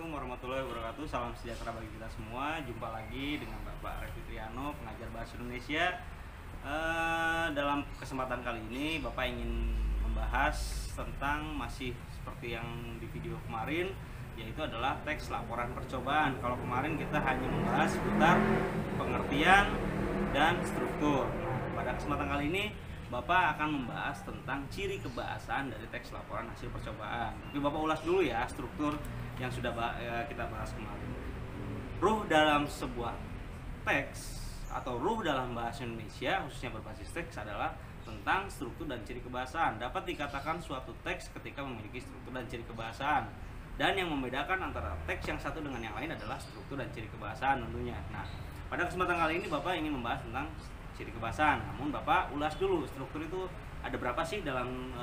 Assalamualaikum warahmatullahi wabarakatuh. Salam sejahtera bagi kita semua. Jumpa lagi dengan Bapak Revi Triano, pengajar bahasa Indonesia. Dalam kesempatan kali ini Bapak ingin membahas tentang masih seperti yang di video kemarin, yaitu adalah teks laporan percobaan. Kalau kemarin kita hanya membahas seputar pengertian dan struktur. Pada kesempatan kali ini Bapak akan membahas tentang ciri kebahasaan dari teks laporan hasil percobaan. Tapi Bapak ulas dulu ya struktur yang sudah kita bahas kemarin. Ruh dalam sebuah teks atau ruh dalam bahasa Indonesia khususnya berbasis teks adalah tentang struktur dan ciri kebahasaan. Dapat dikatakan suatu teks ketika memiliki struktur dan ciri kebahasaan. Dan yang membedakan antara teks yang satu dengan yang lain adalah struktur dan ciri kebahasaan tentunya. Nah, pada kesempatan kali ini Bapak ingin membahas tentang ciri kebahasaan. Namun Bapak ulas dulu struktur itu ada berapa sih dalam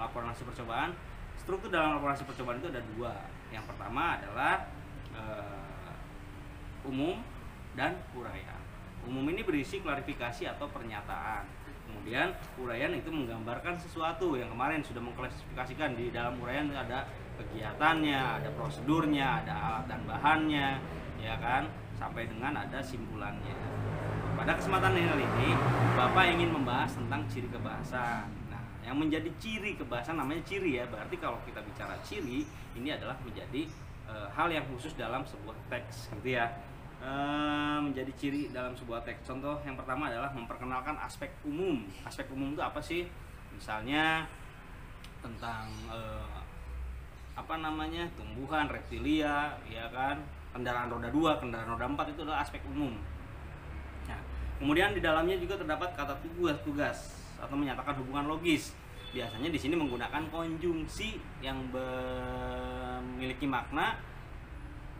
laporan hasil percobaan. Struktur dalam laporan hasil percobaan itu ada dua. Yang pertama adalah umum dan uraian. Umum ini berisi klarifikasi atau pernyataan. Kemudian uraian itu menggambarkan sesuatu. Yang kemarin sudah mengklasifikasikan di dalam uraian ada kegiatannya, ada prosedurnya, ada alat dan bahannya, ya kan, sampai dengan ada simpulannya. Pada kesempatan ini Bapak ingin membahas tentang ciri kebahasaan. Nah, yang menjadi ciri kebahasaan namanya ciri ya. Berarti kalau kita bicara ciri, ini adalah menjadi hal yang khusus dalam sebuah teks gitu ya. Menjadi ciri dalam sebuah teks. Contoh yang pertama adalah memperkenalkan aspek umum. Aspek umum itu apa sih? Misalnya tentang tumbuhan, reptilia, ya kan, kendaraan roda 2, kendaraan roda 4 itu adalah aspek umum. Nah, kemudian di dalamnya juga terdapat kata tugas atau menyatakan hubungan logis. Biasanya di sini menggunakan konjungsi yang memiliki makna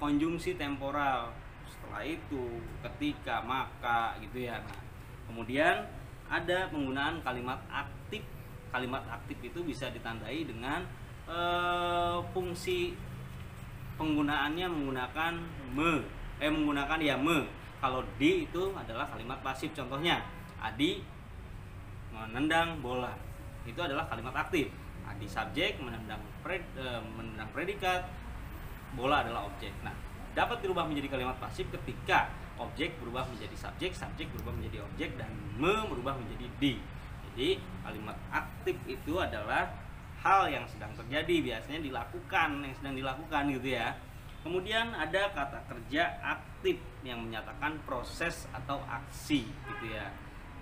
konjungsi temporal. Setelah itu, ketika, maka gitu ya. Nah, kemudian ada penggunaan kalimat aktif. Kalimat aktif itu bisa ditandai dengan fungsi penggunaannya menggunakan menggunakan ya me. Kalau di itu adalah kalimat pasif. Contohnya Adi menendang bola, itu adalah kalimat aktif. Adi subjek, menendang predikat, bola adalah objek. Nah, dapat dirubah menjadi kalimat pasif ketika objek berubah menjadi subjek, subjek berubah menjadi objek, dan berubah menjadi di. Jadi kalimat aktif itu adalah hal yang sedang terjadi, biasanya dilakukan, yang sedang dilakukan gitu ya. Kemudian ada kata kerja aktif yang menyatakan proses atau aksi gitu ya.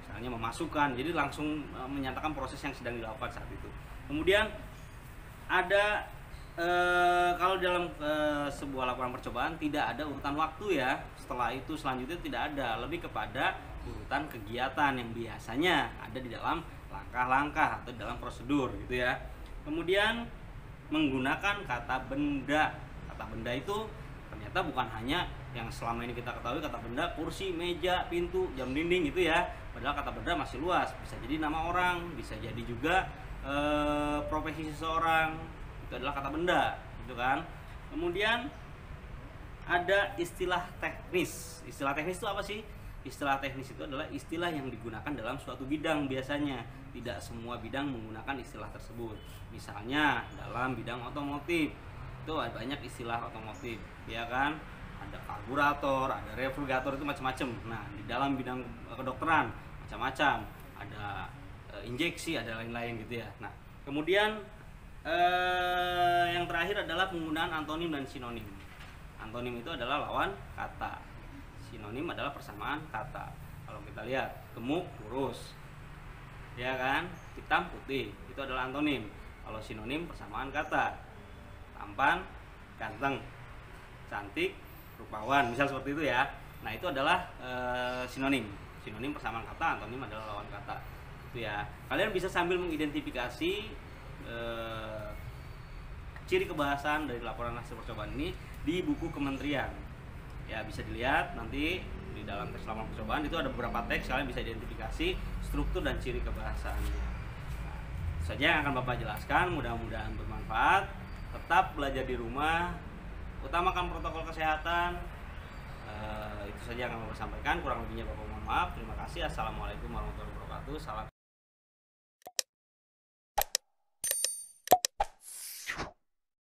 Misalnya memasukkan, jadi langsung menyatakan proses yang sedang dilakukan saat itu. Kemudian ada kalau dalam sebuah laporan percobaan tidak ada urutan waktu ya. Setelah itu selanjutnya tidak ada, lebih kepada urutan kegiatan yang biasanya ada di dalam langkah-langkah atau dalam prosedur gitu ya. Kemudian menggunakan kata benda. Kata benda itu ternyata bukan hanya yang selama ini kita ketahui kata benda kursi, meja, pintu, jam dinding gitu ya. Padahal kata benda masih luas, bisa jadi nama orang, bisa jadi juga profesi seseorang. Itu adalah kata benda, gitu kan. Kemudian ada istilah teknis. Istilah teknis itu apa sih? Istilah teknis itu adalah istilah yang digunakan dalam suatu bidang biasanya. Tidak semua bidang menggunakan istilah tersebut. Misalnya dalam bidang otomotif itu ada banyak istilah otomotif, ya kan? Ada karburator, ada refrigerator, itu macam-macam. Nah, di dalam bidang kedokteran macam-macam. Ada injeksi, ada lain-lain gitu ya. Nah, kemudian yang terakhir adalah penggunaan antonim dan sinonim. Antonim itu adalah lawan kata. Sinonim adalah persamaan kata. Kalau kita lihat gemuk, kurus, ya kan, hitam, putih, itu adalah antonim. Kalau sinonim persamaan kata. Tampan, ganteng, cantik, rupawan, misal seperti itu ya. Nah, itu adalah sinonim. Sinonim persamaan kata, antonim adalah lawan kata. Itu ya. Kalian bisa sambil mengidentifikasi ciri kebahasaan dari laporan hasil percobaan ini di buku kementerian. Ya, bisa dilihat nanti di dalam teks laporan percobaan itu ada beberapa teks, kalian bisa identifikasi struktur dan ciri kebahasaannya. Nah, itu saja yang akan Bapak jelaskan, mudah-mudahan bermanfaat. Tetap belajar di rumah, utamakan protokol kesehatan. Itu saja yang akan Bapak sampaikan. Kurang lebihnya Bapak mohon maaf. Terima kasih. Assalamualaikum warahmatullahi wabarakatuh. Salam